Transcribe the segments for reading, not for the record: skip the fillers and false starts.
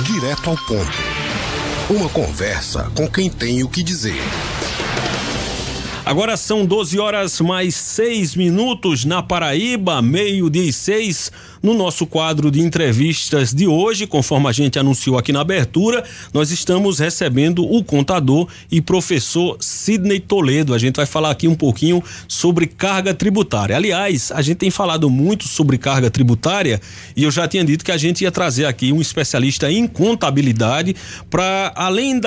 Direto ao ponto. Uma conversa com quem tem o que dizer. Agora são 12h mais 6 na Paraíba, 12h06, no nosso quadro de entrevistas de hoje, conforme a gente anunciou aqui na abertura, nós estamos recebendo o contador e professor Sidney Toledo. A gente vai falar aqui um pouquinho sobre carga tributária. Aliás, a gente tem falado muito sobre carga tributária e eu já tinha dito que a gente ia trazer aqui um especialista em contabilidade para, além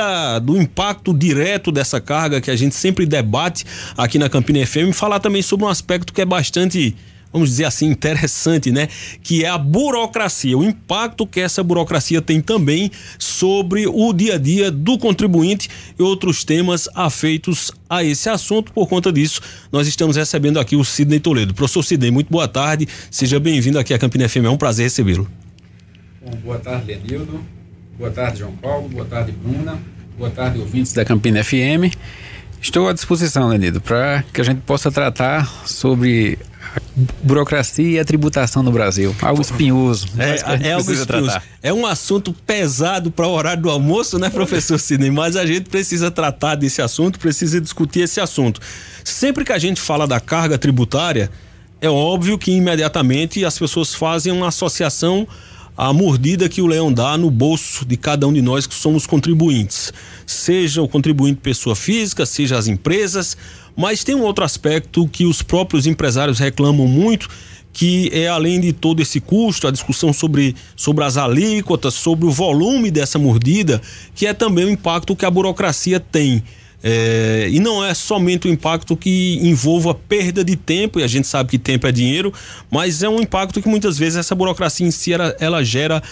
do impacto direto dessa carga que a gente sempre debate aqui na Campina FM, falar também sobre um aspecto que é bastante, vamos dizer assim, interessante, né? Que é a burocracia, o impacto que essa burocracia tem também sobre o dia a dia do contribuinte e outros temas afeitos a esse assunto. Por conta disso, nós estamos recebendo aqui o Sidney Toledo. Professor Sidney, muito boa tarde, seja bem-vindo aqui à Campina FM, é um prazer recebê-lo. Bom, boa tarde, Lenildo, boa tarde, João Paulo, boa tarde, Bruna, boa tarde, ouvintes da Campina FM. Estou à disposição, Lenildo, para que a gente possa tratar sobre a burocracia e a tributação no Brasil. Algo espinhoso. É algo espinhoso. É um assunto pesado para o horário do almoço, né, professor Sidney? Mas a gente precisa tratar desse assunto, precisa discutir esse assunto. Sempre que a gente fala da carga tributária, é óbvio que imediatamente as pessoas fazem uma associação à mordida que o leão dá no bolso de cada um de nós que somos contribuintes. Seja o contribuinte pessoa física, seja as empresas, mas tem um outro aspecto que os próprios empresários reclamam muito, que é, além de todo esse custo, a discussão sobre as alíquotas, sobre o volume dessa mordida, que é também o impacto que a burocracia tem. E não é somente o impacto que envolva perda de tempo, e a gente sabe que tempo é dinheiro, mas é um impacto que muitas vezes essa burocracia em si ela gera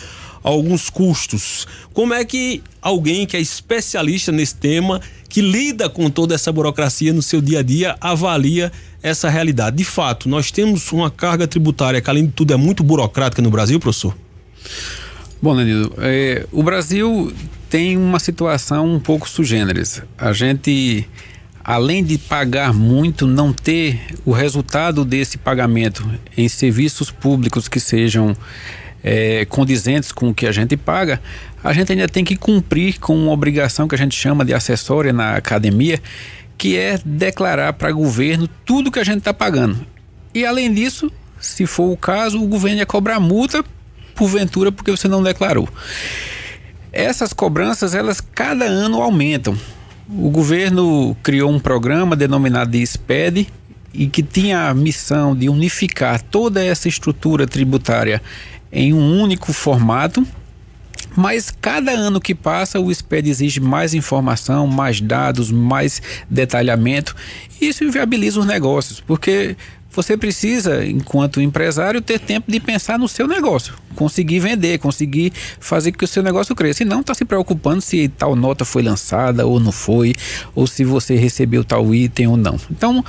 alguns custos. Como é que alguém que é especialista nesse tema, que lida com toda essa burocracia no seu dia a dia, avalia essa realidade? De fato, nós temos uma carga tributária que, além de tudo, é muito burocrática no Brasil, professor? Bom, Danilo, o Brasil tem uma situação um pouco sui generis. A gente, além de pagar muito, não ter o resultado desse pagamento em serviços públicos que sejam condizentes com o que a gente paga, a gente ainda tem que cumprir com uma obrigação que a gente chama de acessória na academia, que é declarar para o governo tudo que a gente está pagando. E além disso, se for o caso, o governo ia cobrar multa porventura porque você não declarou. Essas cobranças, elas cada ano aumentam. O governo criou um programa denominado de SPED e que tinha a missão de unificar toda essa estrutura tributária em um único formato, mas cada ano que passa o SPED exige mais informação, mais dados, mais detalhamento, e isso inviabiliza os negócios, porque você precisa, enquanto empresário, ter tempo de pensar no seu negócio, conseguir vender, conseguir fazer com que o seu negócio cresça, e não estar se preocupando se tal nota foi lançada ou não foi, ou se você recebeu tal item ou não. Então,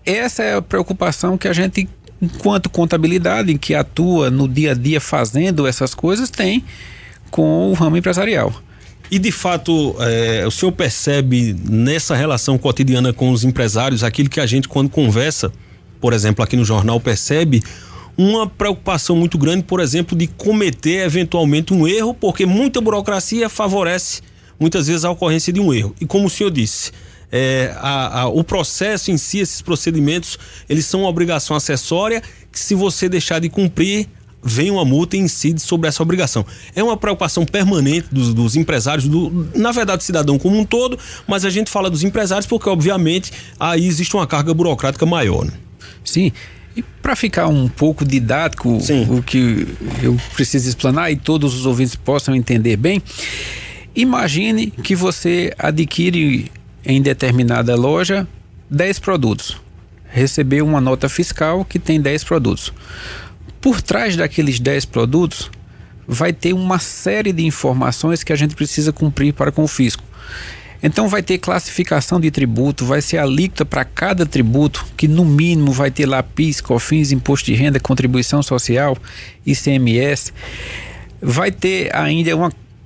essa é a preocupação que a gente, enquanto contabilidade, em que atua no dia a dia fazendo essas coisas, tem com o ramo empresarial. E de fato, o senhor percebe nessa relação cotidiana com os empresários, aquilo que a gente, quando conversa, por exemplo, aqui no jornal, percebe uma preocupação muito grande, por exemplo, de cometer eventualmente um erro, porque muita burocracia favorece muitas vezes a ocorrência de um erro. E como o senhor disse, o processo em si, esses procedimentos, eles são uma obrigação acessória que, se você deixar de cumprir, vem uma multa e incide sobre essa obrigação. É uma preocupação permanente dos empresários, na verdade, cidadão como um todo, mas a gente fala dos empresários porque, obviamente, aí existe uma carga burocrática maior, né? Sim, e para ficar um pouco didático, o que eu preciso explanar e todos os ouvintes possam entender bem, imagine que você adquire em determinada loja 10 produtos, recebeu uma nota fiscal que tem 10 produtos. Por trás daqueles 10 produtos vai ter uma série de informações que a gente precisa cumprir para com o fisco. Então vai ter classificação de tributo, vai ser alíquota para cada tributo, que no mínimo vai ter lá PIS, COFINS, Imposto de Renda, Contribuição Social, ICMS. Vai ter ainda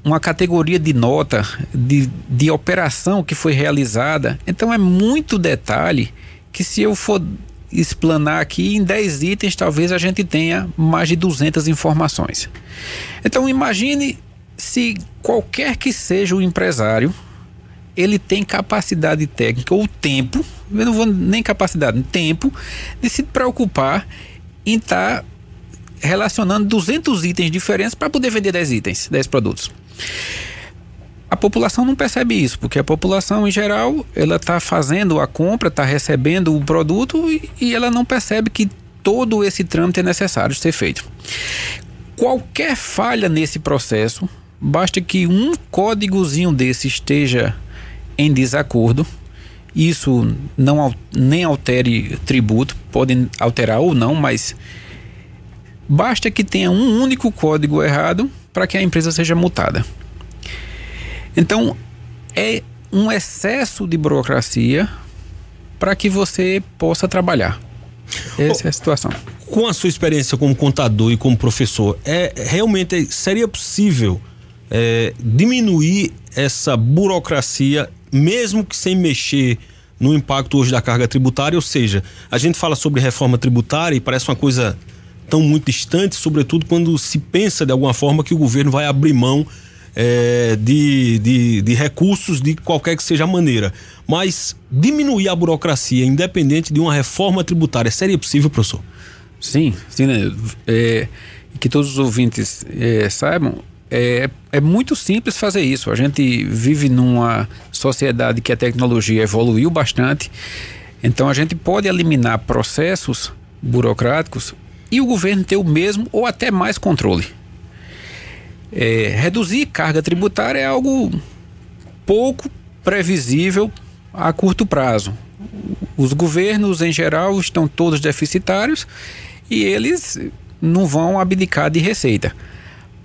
uma categoria de nota, de operação que foi realizada. Então é muito detalhe que, se eu for explanar aqui, em 10 itens talvez a gente tenha mais de 200 informações. Então imagine se qualquer que seja o empresário, ele tem capacidade técnica ou tempo, eu não vou nem capacidade, tempo, de se preocupar em estar relacionando 200 itens diferentes para poder vender 10 produtos. A população não percebe isso, porque a população em geral, ela está fazendo a compra, está recebendo o produto e ela não percebe que todo esse trâmite é necessário ser feito. Qualquer falha nesse processo, basta que um códigozinho desse esteja em desacordo, isso nem altere tributo, podem alterar ou não, mas basta que tenha um único código errado para que a empresa seja multada. Então, é um excesso de burocracia para que você possa trabalhar. Essa é a situação. Com a sua experiência como contador e como professor, realmente seria possível diminuir essa burocracia, mesmo que sem mexer no impacto hoje da carga tributária? Ou seja, a gente fala sobre reforma tributária e parece uma coisa tão muito distante, sobretudo quando se pensa de alguma forma que o governo vai abrir mão de recursos de qualquer que seja a maneira. Mas diminuir a burocracia, independente de uma reforma tributária, seria possível, professor? Sim, né? Que todos os ouvintes saibam, é muito simples fazer isso. A gente vive numa sociedade que a tecnologia evoluiu bastante, então a gente pode eliminar processos burocráticos e o governo ter o mesmo ou até mais controle. Reduzir carga tributária é algo pouco previsível a curto prazo. Os governos, em geral, estão todos deficitários e eles não vão abdicar de receita.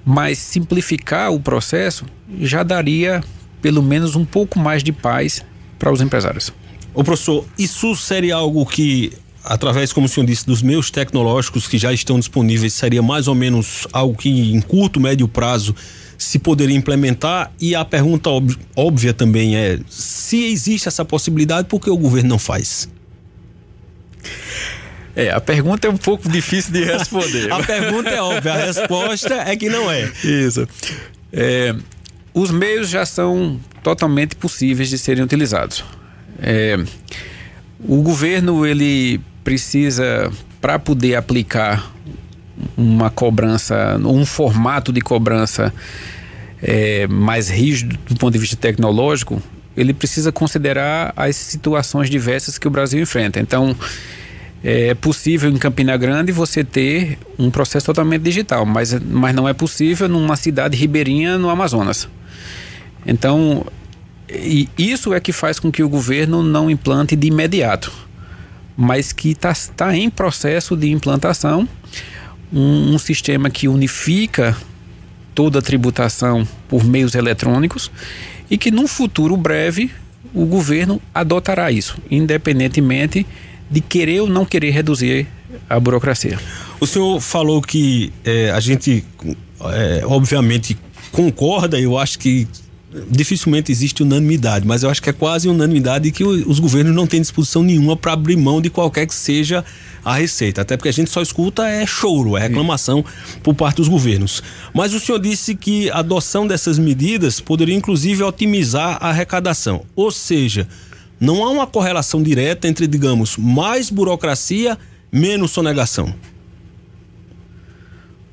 Mas simplificar o processo já daria pelo menos um pouco mais de paz para os empresários. Ô professor, isso seria algo que, através, como o senhor disse, dos meios tecnológicos que já estão disponíveis, seria mais ou menos algo que em curto, médio prazo se poderia implementar? E a pergunta óbvia também é, se existe essa possibilidade, por que o governo não faz? A pergunta é um pouco difícil de responder. A pergunta é óbvia, a resposta é que não é. Isso. Os meios já são totalmente possíveis de serem utilizados. O governo, ele precisa, para poder aplicar uma cobrança, um formato de cobrança mais rígido do ponto de vista tecnológico, ele precisa considerar as situações diversas que o Brasil enfrenta. Então, é possível em Campina Grande você ter um processo totalmente digital, mas não é possível numa cidade ribeirinha no Amazonas. Então, e isso é que faz com que o governo não implante de imediato, mas que está em processo de implantação um sistema que unifica toda a tributação por meios eletrônicos e que num futuro breve o governo adotará isso, independentemente de querer ou não querer reduzir a burocracia. O senhor falou que a gente obviamente concorda, eu acho que dificilmente existe unanimidade, mas eu acho que é quase unanimidade que os governos não têm disposição nenhuma para abrir mão de qualquer que seja a receita, até porque a gente só escuta choro, reclamação por parte dos governos. Mas o senhor disse que a adoção dessas medidas poderia inclusive otimizar a arrecadação, ou seja, não há uma correlação direta entre, digamos, mais burocracia, menos sonegação.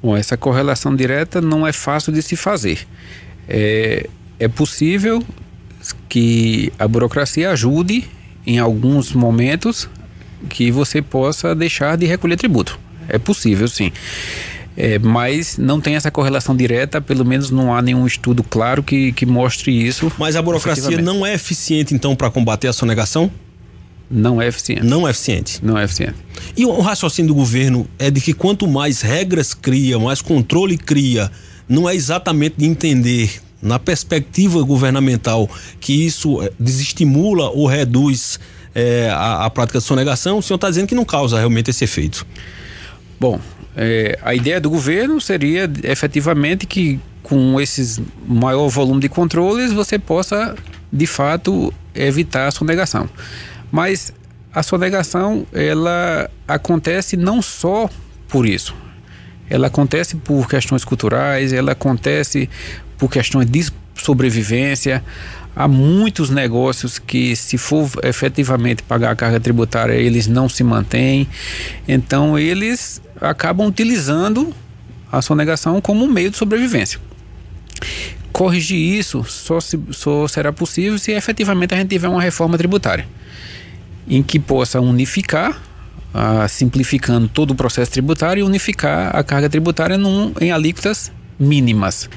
Bom, essa correlação direta não é fácil de se fazer. É possível que a burocracia ajude em alguns momentos que você possa deixar de recolher tributo. É possível, sim. Mas não tem essa correlação direta, pelo menos não há nenhum estudo claro que mostre isso. Mas a burocracia não é eficiente, então, para combater a sonegação? Não é eficiente. Não é eficiente? Não é eficiente. E o raciocínio do governo é de que quanto mais regras cria, mais controle cria, não é exatamente de entender, na perspectiva governamental, que isso desestimula ou reduz a prática de sonegação? O senhor está dizendo que não causa realmente esse efeito. Bom, a ideia do governo seria efetivamente que com esses maior volume de controles você possa de fato evitar a sonegação. Mas a sonegação, ela acontece não só por isso. ela acontece por questões culturais, ela acontece por questões de sobrevivência. Há muitos negócios que, se for efetivamente pagar a carga tributária, eles não se mantêm. Então, eles acabam utilizando a sonegação como um meio de sobrevivência. Corrigir isso só será possível se efetivamente a gente tiver uma reforma tributária em que possa unificar, simplificando todo o processo tributário, e unificar a carga tributária em alíquotas mínimas.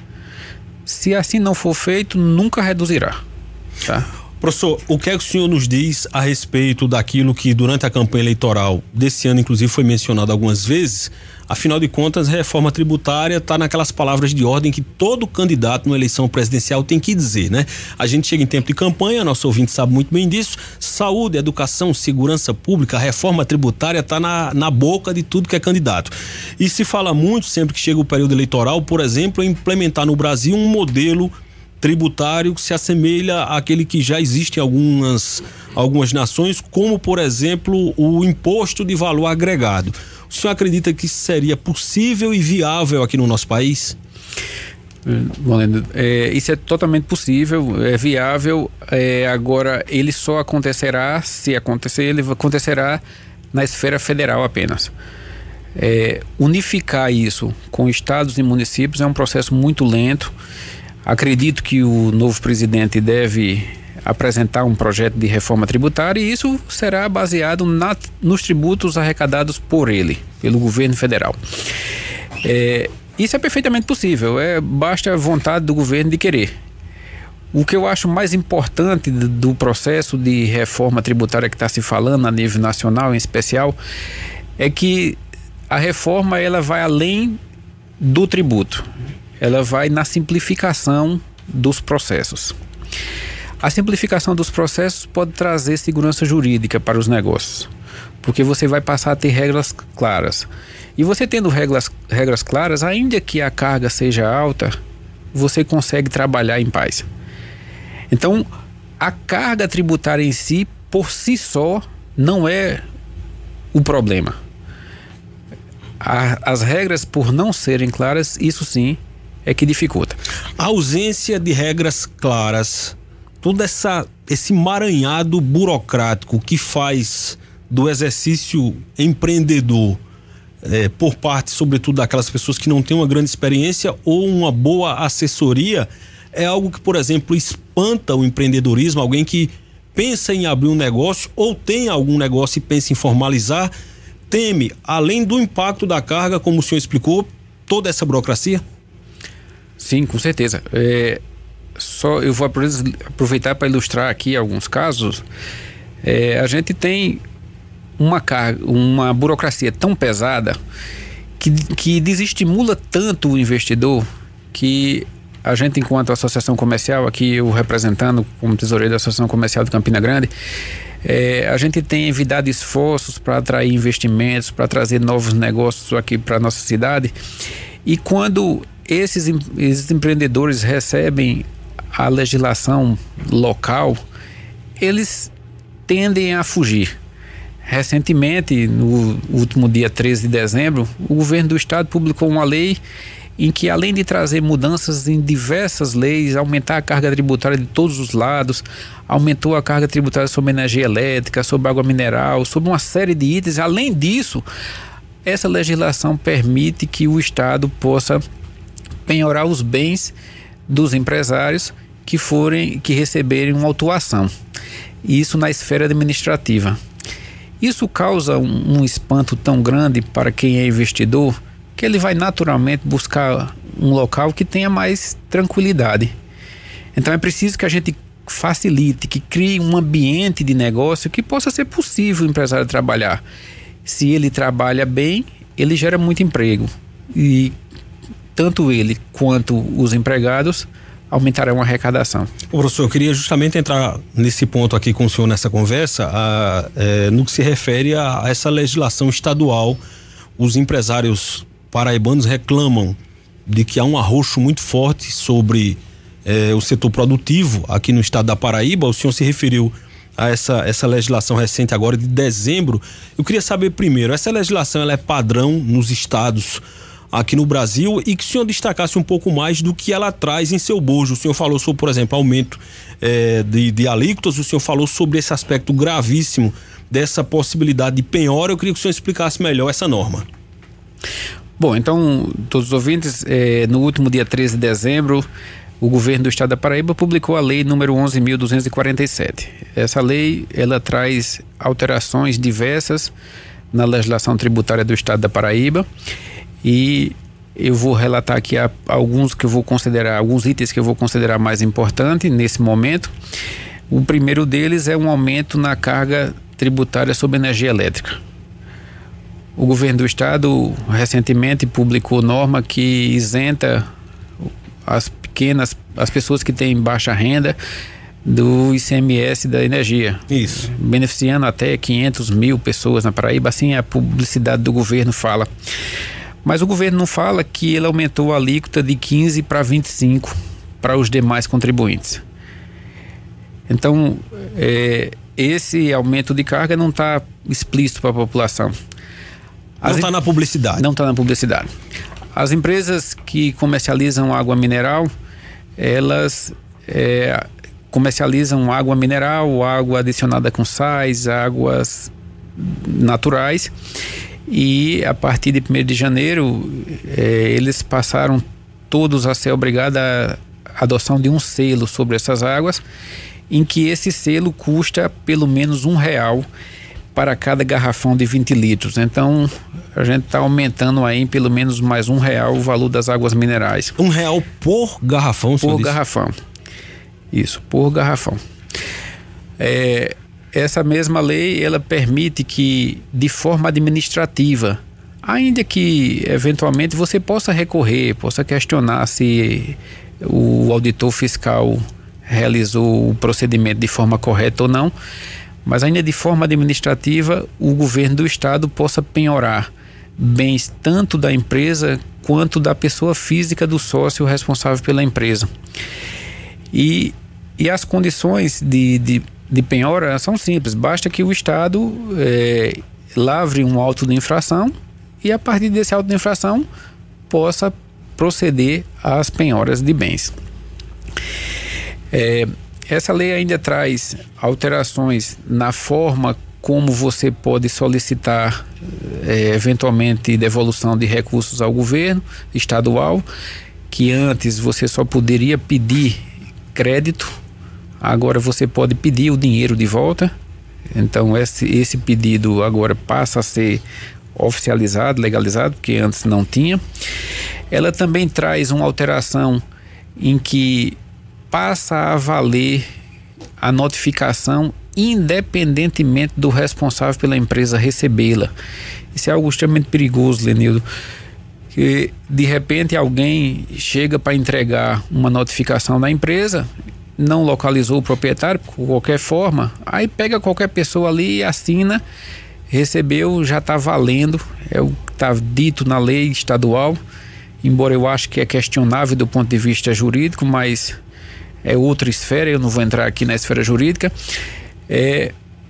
Se assim não for feito, nunca reduzirá. Tá? Professor, o que é que o senhor nos diz a respeito daquilo que durante a campanha eleitoral desse ano, inclusive, foi mencionado algumas vezes? Afinal de contas, a reforma tributária está naquelas palavras de ordem que todo candidato numa eleição presidencial tem que dizer, né? A gente chega em tempo de campanha, nosso ouvinte sabe muito bem disso, saúde, educação, segurança pública, a reforma tributária está na boca de tudo que é candidato. E se fala muito, sempre que chega o período eleitoral, por exemplo, em implementar no Brasil um modelo tributário que se assemelha àquele que já existe em algumas nações, como, por exemplo, o imposto de valor agregado. O senhor acredita que isso seria possível e viável aqui no nosso país? Bom, isso é totalmente possível, é viável. Agora, ele só acontecerá, se acontecer, ele acontecerá na esfera federal apenas. Unificar isso com estados e municípios é um processo muito lento. Acredito que o novo presidente deve apresentar um projeto de reforma tributária, e isso será baseado nos tributos arrecadados por ele, pelo governo federal. Isso é perfeitamente possível, basta a vontade do governo de querer. O que eu acho mais importante do processo de reforma tributária que está se falando a nível nacional em especial, é que a reforma ela vai além do tributo, ela vai na simplificação dos processos. A simplificação dos processos pode trazer segurança jurídica para os negócios, porque você vai passar a ter regras claras. E você tendo regras claras, ainda que a carga seja alta, você consegue trabalhar em paz. Então, a carga tributária em si, por si só, não é o problema. As regras, por não serem claras, isso sim é que dificulta. A ausência de regras claras, todo esse emaranhado burocrático que faz do exercício empreendedor, por parte, sobretudo, daquelas pessoas que não têm uma grande experiência ou uma boa assessoria, é algo que, por exemplo, espanta o empreendedorismo. Alguém que pensa em abrir um negócio ou tem algum negócio e pensa em formalizar, teme, além do impacto da carga, como o senhor explicou, toda essa burocracia? Sim, com certeza. Eu vou aproveitar para ilustrar aqui alguns casos. A gente tem uma burocracia tão pesada que desestimula tanto o investidor, que a gente, enquanto associação comercial, aqui eu representando como tesoureiro da Associação Comercial de Campina Grande, a gente tem envidado esforços para atrair investimentos, para trazer novos negócios aqui para a nossa cidade. E quando esses empreendedores recebem a legislação local, eles tendem a fugir. Recentemente, no último dia 13 de dezembro, o governo do estado publicou uma lei em que, além de trazer mudanças em diversas leis, aumentar a carga tributária de todos os lados, aumentou a carga tributária sobre energia elétrica, sobre água mineral, sobre uma série de itens. Além disso, essa legislação permite que o estado possa penhorar os bens dos empresários que receberem uma autuação. Isso na esfera administrativa. Isso causa um espanto tão grande para quem é investidor, que ele vai naturalmente buscar um local que tenha mais tranquilidade. Então é preciso que a gente facilite, que crie um ambiente de negócio que possa ser possível o empresário trabalhar. Se ele trabalha bem, ele gera muito emprego. E tanto ele quanto os empregados aumentarão a arrecadação. Professor, eu queria justamente entrar nesse ponto aqui com o senhor nessa conversa, no que se refere a essa legislação estadual. Os empresários paraibanos reclamam de que há um arroxo muito forte sobre o setor produtivo aqui no estado da Paraíba. O senhor se referiu a essa legislação recente agora de dezembro. Eu queria saber primeiro, essa legislação ela é padrão nos estados aqui no Brasil e que o senhor destacasse um pouco mais do que ela traz em seu bojo. O senhor falou sobre, por exemplo, aumento de alíquotas, o senhor falou sobre esse aspecto gravíssimo dessa possibilidade de penhora. Eu queria que o senhor explicasse melhor essa norma. Bom, então, todos os ouvintes, no último dia 13 de dezembro, o governo do estado da Paraíba publicou a lei número 11.247. Essa lei, ela traz alterações diversas na legislação tributária do estado da Paraíba e eu vou relatar aqui alguns itens que eu vou considerar mais importantes nesse momento. O primeiro deles é um aumento na carga tributária sobre energia elétrica. O governo do estado recentemente publicou norma que isenta as pessoas que têm baixa renda do ICMS da energia. Isso. Beneficiando até 500 mil pessoas na Paraíba, assim a publicidade do governo fala. Mas o governo não fala que ele aumentou a alíquota de 15 para 25 para os demais contribuintes. Então, esse aumento de carga não está explícito para a população. Não está na publicidade. Não está na publicidade. As empresas que comercializam água mineral, elas comercializam água mineral, água adicionada com sais, águas naturais, e a partir de 1º de janeiro eles passaram todos a ser obrigados à adoção de um selo sobre essas águas, em que esse selo custa pelo menos R$1 para cada garrafão de 20 litros. Então, a gente está aumentando aí em pelo menos mais R$1 o valor das águas minerais. R$1 por garrafão? Por garrafão. Isso, por garrafão. Essa mesma lei, ela permite que, de forma administrativa, ainda que eventualmente você possa recorrer, possa questionar se o auditor fiscal realizou o procedimento de forma correta ou não, mas ainda de forma administrativa o governo do estado possa penhorar bens tanto da empresa quanto da pessoa física do sócio responsável pela empresa. E as condições de penhora são simples, basta que o estado lavre um auto de infração e a partir desse auto de infração possa proceder às penhoras de bens. Essa lei ainda traz alterações na forma como você pode solicitar eventualmente devolução de recursos ao governo estadual, que antes você só poderia pedir crédito, agora você pode pedir o dinheiro de volta. Então esse pedido agora passa a ser oficializado, legalizado, porque antes não tinha. Ela também traz uma alteração em que passa a valer a notificação independentemente do responsável pela empresa recebê-la. Isso é algo extremamente perigoso, Lenildo, que de repente alguém chega para entregar uma notificação na empresa, não localizou o proprietário por qualquer forma, aí pega qualquer pessoa ali e assina, recebeu, já está valendo, é o que está dito na lei estadual, embora eu acho que é questionável do ponto de vista jurídico, mas é outra esfera, eu não vou entrar aqui na esfera jurídica.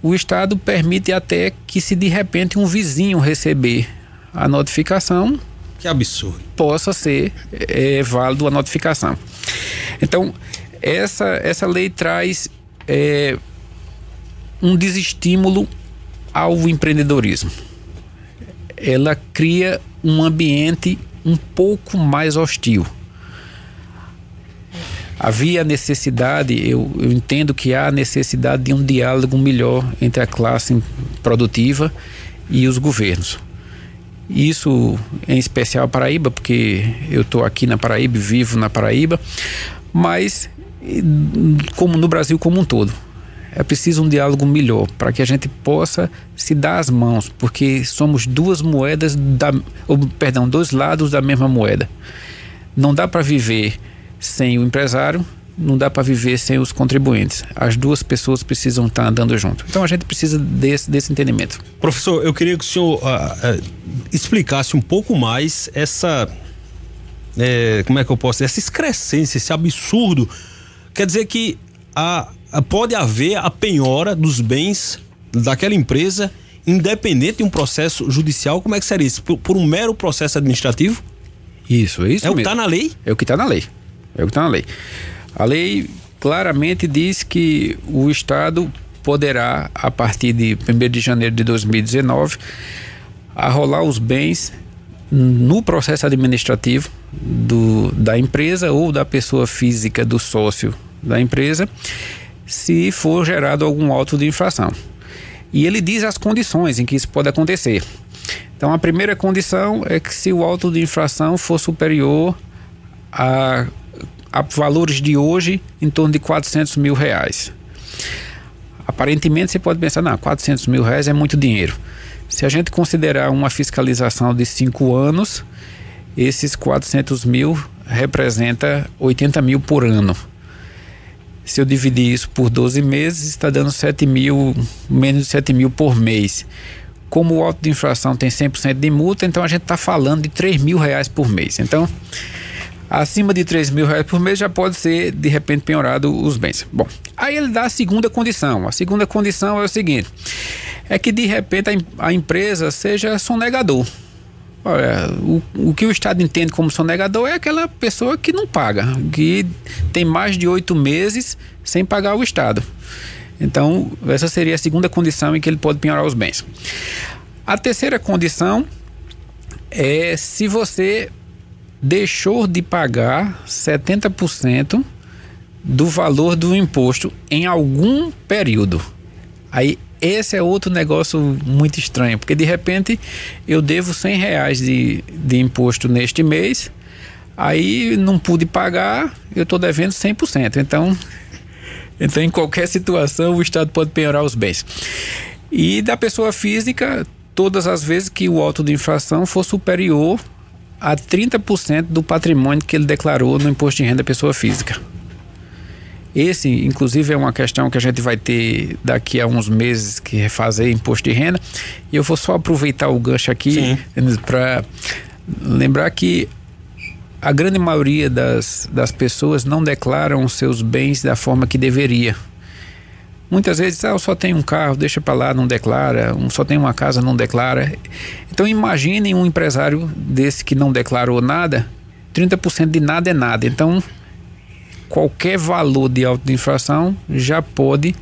O estado permite até que, se de repente um vizinho receber a notificação, que absurdo, possa ser válido a notificação. Então essa lei traz um desestímulo ao empreendedorismo. Ela cria um ambiente um pouco mais hostil. Havia necessidade, eu entendo que há necessidade de um diálogo melhor entre a classe produtiva e os governos. Isso em especial a Paraíba, porque eu estou aqui na Paraíba, vivo na Paraíba, mas como no Brasil como um todo. É preciso um diálogo melhor para que a gente possa se dar as mãos, porque somos dois lados da mesma moeda. Não dá para viver sem o empresário, não dá para viver sem os contribuintes. As duas pessoas precisam estar andando junto. Então a gente precisa desse entendimento. Professor, eu queria que o senhor explicasse um pouco mais essa, como é que eu posso dizer, essa excrescência, esse absurdo. Quer dizer que pode haver a penhora dos bens daquela empresa independente de um processo judicial. Como é que seria isso? Por um mero processo administrativo? Isso é mesmo. O que está na lei? É o que está na lei. A lei claramente diz que o Estado poderá, a partir de 1º de janeiro de 2019, arrolar os bens no processo administrativo da empresa ou da pessoa física do sócio da empresa, se for gerado algum auto de infração. E ele diz as condições em que isso pode acontecer. Então, a primeira condição é que se o auto de infração for superior a valores de hoje, em torno de R$400 mil. Aparentemente, você pode pensar, não, R$400 mil é muito dinheiro. Se a gente considerar uma fiscalização de 5 anos, esses 400 mil representa 80 mil por ano. Se eu dividir isso por 12 meses, está dando 7 mil, menos de 7 mil por mês. Como o auto de infração tem 100% de multa, então a gente está falando de R$3 mil por mês. Então, acima de R$3 mil por mês já pode ser, de repente, penhorado os bens. Bom, aí ele dá a segunda condição. A segunda condição é o seguinte, é que de repente a empresa seja sonegador. Olha, o que o Estado entende como sonegador é aquela pessoa que não paga, que tem mais de 8 meses sem pagar o Estado. Então, essa seria a segunda condição em que ele pode penhorar os bens. A terceira condição é se você deixou de pagar 70% do valor do imposto em algum período. Aí, esse é outro negócio muito estranho, porque de repente eu devo R$100 de imposto neste mês, aí não pude pagar, eu estou devendo 100%. Então, em qualquer situação, o Estado pode penhorar os bens. E da pessoa física, todas as vezes que o auto de infração for superior a 30% do patrimônio que ele declarou no imposto de renda da pessoa física. Esse, inclusive, é uma questão que a gente vai ter daqui a uns meses que refazer imposto de renda. E eu vou só aproveitar o gancho aqui para lembrar que a grande maioria das pessoas não declaram os seus bens da forma que deveria. Muitas vezes, eu só tenho um carro, deixa para lá, não declara, só tenho uma casa, não declara. Então, imaginem um empresário desse que não declarou nada, 30% de nada é nada. Então, qualquer valor de auto de infração já pode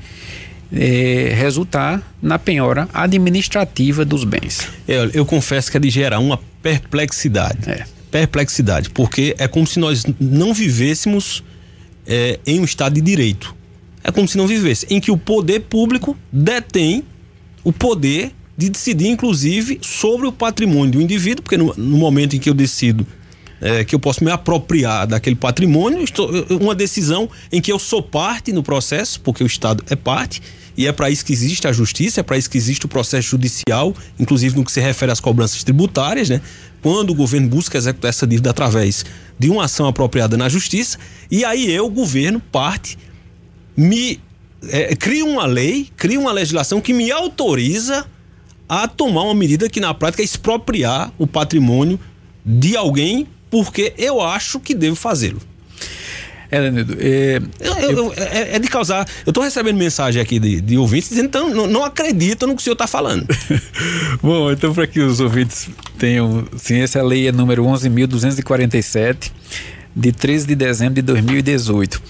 resultar na penhora administrativa dos bens. Eu confesso que é de gerar uma perplexidade. Perplexidade, porque é como se nós não vivêssemos em um estado de direito. É como se não vivesse, em que o poder público detém o poder de decidir, inclusive, sobre o patrimônio do indivíduo, porque no momento em que eu decido que eu posso me apropriar daquele patrimônio, uma decisão em que eu sou parte no processo, porque o Estado é parte, e é para isso que existe a justiça, é para isso que existe o processo judicial, inclusive no que se refere às cobranças tributárias, né? Quando o governo busca executar essa dívida através de uma ação apropriada na justiça, e aí o governo, parte, cria uma lei, cria uma legislação que me autoriza a tomar uma medida que na prática é expropriar o patrimônio de alguém porque eu acho que devo fazê-lo. Leonido, é de causar. Eu estou recebendo mensagem aqui de ouvintes dizendo que não acreditam no que o senhor está falando. Bom, então, para que os ouvintes tenham. Sim, essa lei é número 11.247, de 13 de dezembro de 2018.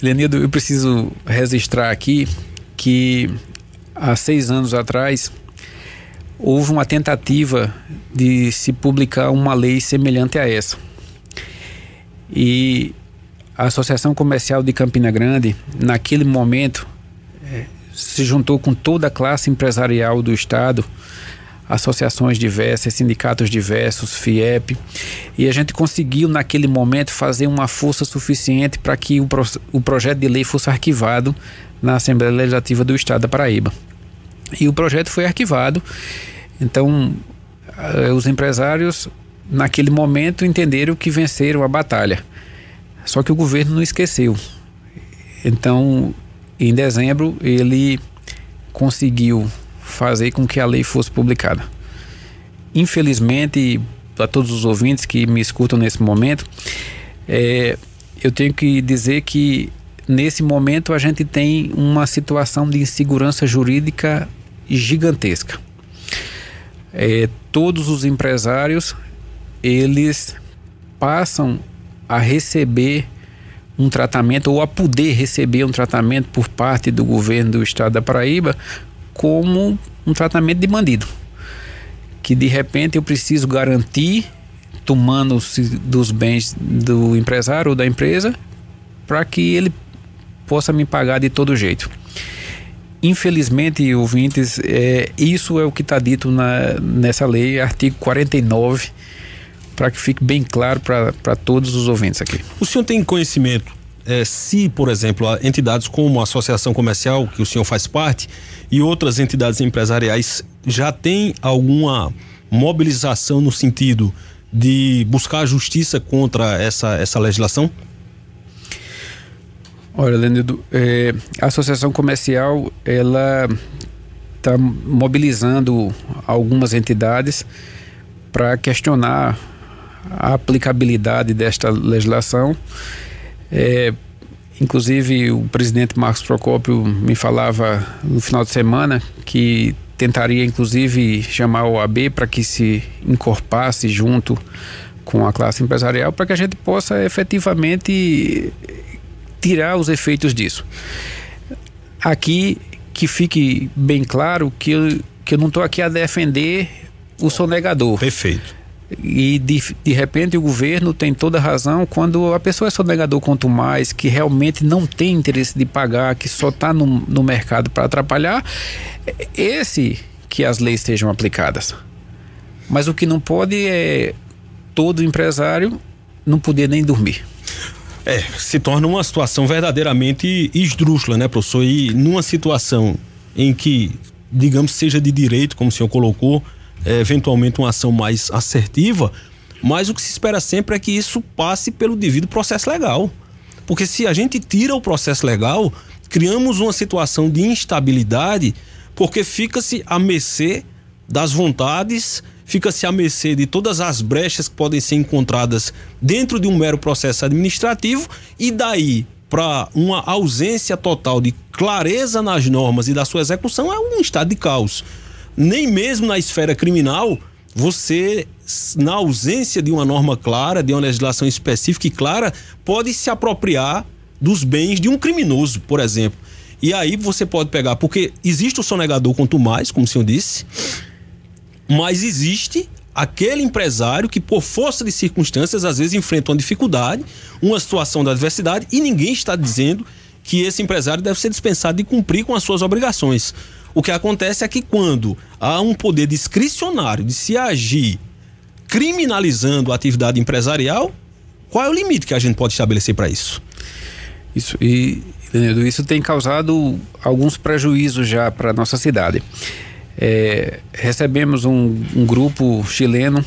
Leonido, eu preciso registrar aqui que há 6 anos atrás houve uma tentativa de se publicar uma lei semelhante a essa. E a Associação Comercial de Campina Grande, naquele momento, se juntou com toda a classe empresarial do Estado, associações diversas, sindicatos diversos, FIEP, e a gente conseguiu naquele momento fazer uma força suficiente para que o projeto de lei fosse arquivado na Assembleia Legislativa do Estado da Paraíba. E o projeto foi arquivado. Então, os empresários, naquele momento, entenderam que venceram a batalha. Só que o governo não esqueceu. Então, em dezembro, ele conseguiu fazer com que a lei fosse publicada. Infelizmente, para todos os ouvintes que me escutam nesse momento, eu tenho que dizer que nesse momento a gente tem uma situação de insegurança jurídica gigantesca. Todos os empresários eles passam a receber um tratamento ou a poder receber um tratamento por parte do governo do estado da Paraíba como um tratamento de bandido. Que de repente eu preciso garantir, tomando-se dos bens do empresário ou da empresa, para que ele possa me pagar de todo jeito. Infelizmente, ouvintes, isso é o que está dito nessa lei, artigo 49, para que fique bem claro para todos os ouvintes aqui. O senhor tem conhecimento se, por exemplo, entidades como a Associação Comercial, que o senhor faz parte, e outras entidades empresariais já têm alguma mobilização no sentido de buscar a justiça contra essa legislação? Olha, Leonildo, a Associação Comercial, ela está mobilizando algumas entidades para questionar a aplicabilidade desta legislação. Inclusive, o presidente Marcos Procópio me falava no final de semana que tentaria, inclusive, chamar a OAB para que se encorpasse junto com a classe empresarial para que a gente possa efetivamente tirar os efeitos disso. Aqui, que fique bem claro que eu não estou aqui a defender o sonegador. Perfeito. E de repente o governo tem toda a razão quando a pessoa é sonegador quanto mais, que realmente não tem interesse de pagar, que só está no mercado para atrapalhar, que as leis sejam aplicadas. Mas o que não pode é todo empresário não poder nem dormir. Se torna uma situação verdadeiramente esdrúxula, né, professor? E numa situação em que, digamos, seja de direito, como o senhor colocou, eventualmente uma ação mais assertiva, mas o que se espera sempre é que isso passe pelo devido processo legal. Porque se a gente tira o processo legal, criamos uma situação de instabilidade, porque fica-se à mercê das vontades, fica-se à mercê de todas as brechas que podem ser encontradas dentro de um mero processo administrativo, e daí para uma ausência total de clareza nas normas e da sua execução é um estado de caos. Nem mesmo na esfera criminal, você, na ausência de uma norma clara, de uma legislação específica e clara, pode se apropriar dos bens de um criminoso, por exemplo. E aí você pode pegar, porque existe o sonegador quanto mais, como o senhor disse, mas existe aquele empresário que, por força de circunstâncias, às vezes enfrenta uma dificuldade, uma situação de adversidade, e ninguém está dizendo que esse empresário deve ser dispensado de cumprir com as suas obrigações. O que acontece é que quando há um poder discricionário de se agir criminalizando a atividade empresarial, qual é o limite que a gente pode estabelecer para isso? Isso tem causado alguns prejuízos já para a nossa cidade. Recebemos um grupo chileno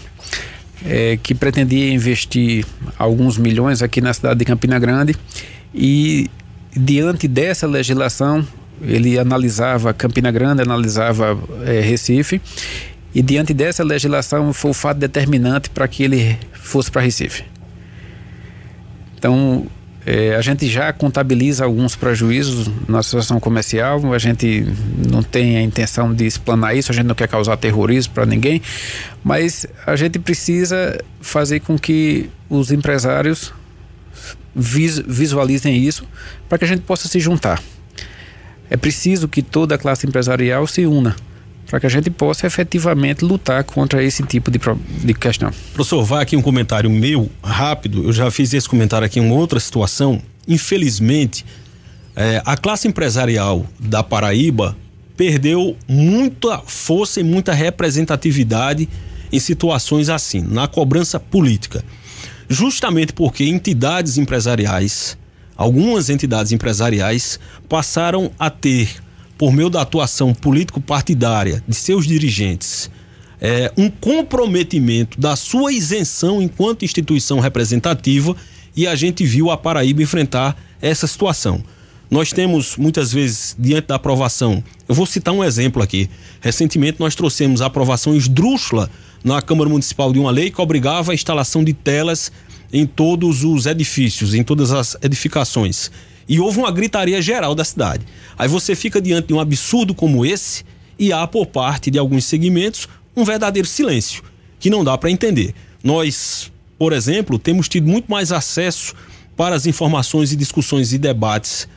que pretendia investir alguns milhões aqui na cidade de Campina Grande, e diante dessa legislação ele analisava Campina Grande, analisava Recife, e diante dessa legislação foi o fato determinante para que ele fosse para Recife. Então a gente já contabiliza alguns prejuízos na associação comercial. A gente não tem a intenção de explanar isso, a gente não quer causar terrorismo para ninguém, mas a gente precisa fazer com que os empresários visualizem isso para que a gente possa se juntar. É preciso que toda a classe empresarial se una para que a gente possa efetivamente lutar contra esse tipo de questão. Professor, vai aqui um comentário meu rápido. Eu já fiz esse comentário aqui em uma outra situação. Infelizmente, a classe empresarial da Paraíba perdeu muita força e muita representatividade em situações assim, na cobrança política. Justamente porque entidades empresariais, algumas entidades empresariais, passaram a ter, por meio da atuação político-partidária de seus dirigentes, um comprometimento da sua isenção enquanto instituição representativa, e a gente viu a Paraíba enfrentar essa situação. Nós temos, muitas vezes, diante da aprovação, eu vou citar um exemplo aqui. Recentemente nós trouxemos a aprovação esdrúxula na Câmara Municipal de uma lei que obrigava a instalação de telas em todos os edifícios, em todas as edificações. E houve uma gritaria geral da cidade. Aí você fica diante de um absurdo como esse e há, por parte de alguns segmentos, um verdadeiro silêncio, que não dá para entender. Nós, por exemplo, temos tido muito mais acesso para as informações e discussões e debates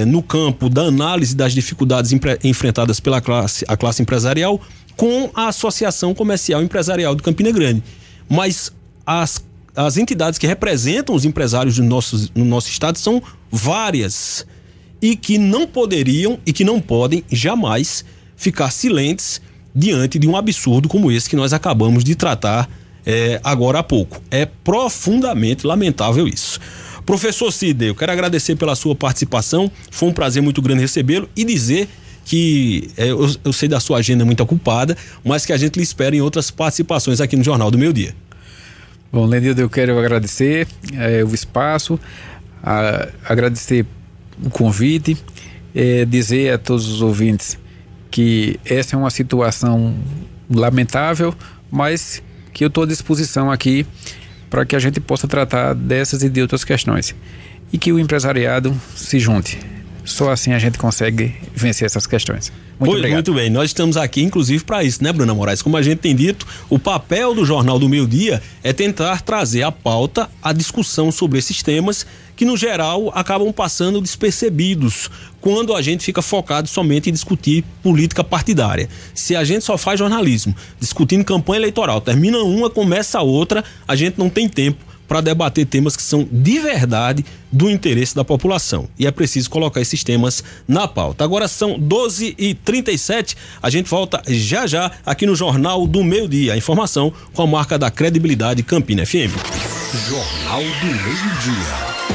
no campo da análise das dificuldades enfrentadas pela a classe empresarial com a Associação Comercial Empresarial de Campina Grande. Mas as entidades que representam os empresários no nosso estado são várias e que não poderiam e que não podem jamais ficar silentes diante de um absurdo como esse que nós acabamos de tratar agora há pouco. É profundamente lamentável isso. Professor Sidney, eu quero agradecer pela sua participação, foi um prazer muito grande recebê-lo e dizer que eu sei da sua agenda muito ocupada, mas que a gente lhe espera em outras participações aqui no Jornal do Meio Dia. Bom, Lenildo, eu quero agradecer o espaço, agradecer o convite, dizer a todos os ouvintes que essa é uma situação lamentável, mas que eu estou à disposição aqui para que a gente possa tratar dessas e de outras questões e que o empresariado se junte. Só assim a gente consegue vencer essas questões. Muito bem, nós estamos aqui inclusive para isso, né, Bruna Moraes? Como a gente tem dito, o papel do Jornal do Meio Dia é tentar trazer à pauta a discussão sobre esses temas que no geral acabam passando despercebidos quando a gente fica focado somente em discutir política partidária. Se a gente só faz jornalismo discutindo campanha eleitoral, termina uma, começa a outra, a gente não tem tempo para debater temas que são de verdade do interesse da população. E é preciso colocar esses temas na pauta. Agora são 12h37, a gente volta já já aqui no Jornal do Meio Dia. A informação com a marca da credibilidade Campina FM. Jornal do Meio Dia.